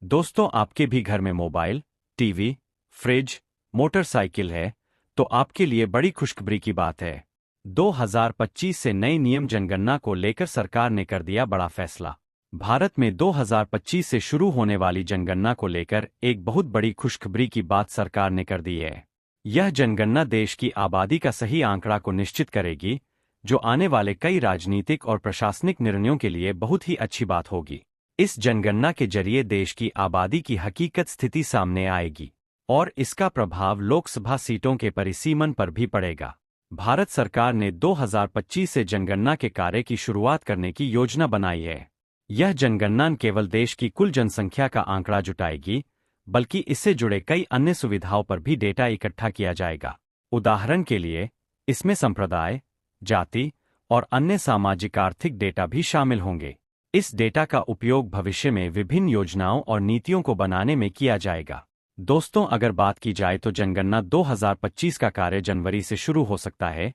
दोस्तों, आपके भी घर में मोबाइल, टीवी, फ्रिज, मोटरसाइकिल है, तो आपके लिए बड़ी खुशखबरी की बात है। 2025 से नए नियम जनगणना को लेकर सरकार ने कर दिया बड़ा फैसला। भारत में 2025 से शुरू होने वाली जनगणना को लेकर एक बहुत बड़ी खुशखबरी की बात सरकार ने कर दी है। यह जनगणना देश की आबादी का सही आंकड़ा को निश्चित करेगी, जो आने वाले कई राजनीतिक और प्रशासनिक निर्णयों के लिए बहुत ही अच्छी बात होगी। इस जनगणना के जरिए देश की आबादी की हकीकत स्थिति सामने आएगी और इसका प्रभाव लोकसभा सीटों के परिसीमन पर भी पड़ेगा। भारत सरकार ने 2025 से जनगणना के कार्य की शुरुआत करने की योजना बनाई है। यह जनगणना न केवल देश की कुल जनसंख्या का आंकड़ा जुटाएगी, बल्कि इससे जुड़े कई अन्य सुविधाओं पर भी डेटा इकट्ठा किया जाएगा। उदाहरण के लिए, इसमें संप्रदाय, जाति और अन्य सामाजिक आर्थिक डेटा भी शामिल होंगे। इस डेटा का उपयोग भविष्य में विभिन्न योजनाओं और नीतियों को बनाने में किया जाएगा। दोस्तों, अगर बात की जाए तो जनगणना 2025 का कार्य जनवरी से शुरू हो सकता है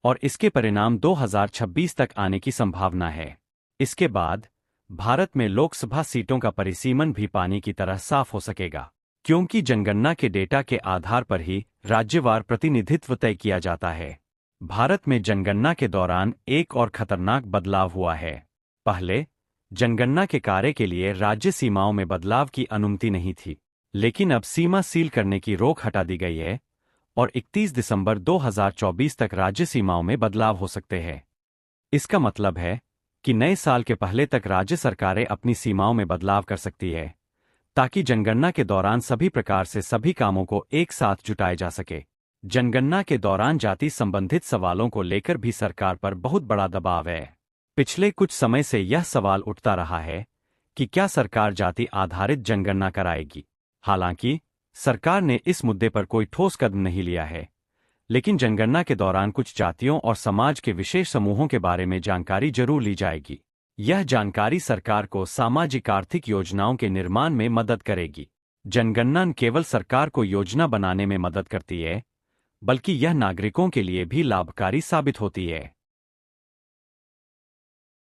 और इसके परिणाम 2026 तक आने की संभावना है। इसके बाद भारत में लोकसभा सीटों का परिसीमन भी पानी की तरह साफ हो सकेगा, क्योंकि जनगणना के डेटा के आधार पर ही राज्यवार प्रतिनिधित्व तय किया जाता है। भारत में जनगणना के दौरान एक और खतरनाक बदलाव हुआ है। पहले जनगणना के कार्य के लिए राज्य सीमाओं में बदलाव की अनुमति नहीं थी, लेकिन अब सीमा सील करने की रोक हटा दी गई है और 31 दिसंबर 2024 तक राज्य सीमाओं में बदलाव हो सकते हैं। इसका मतलब है कि नए साल के पहले तक राज्य सरकारें अपनी सीमाओं में बदलाव कर सकती है, ताकि जनगणना के दौरान सभी प्रकार से सभी कामों को एक साथ जुटाया जा सके। जनगणना के दौरान जाति संबंधित सवालों को लेकर भी सरकार पर बहुत बड़ा दबाव है। पिछले कुछ समय से यह सवाल उठता रहा है कि क्या सरकार जाति आधारित जनगणना कराएगी। हालांकि सरकार ने इस मुद्दे पर कोई ठोस कदम नहीं लिया है, लेकिन जनगणना के दौरान कुछ जातियों और समाज के विशेष समूहों के बारे में जानकारी जरूर ली जाएगी। यह जानकारी सरकार को सामाजिक आर्थिक योजनाओं के निर्माण में मदद करेगी। जनगणना न केवल सरकार को योजना बनाने में मदद करती है, बल्कि यह नागरिकों के लिए भी लाभकारी साबित होती है।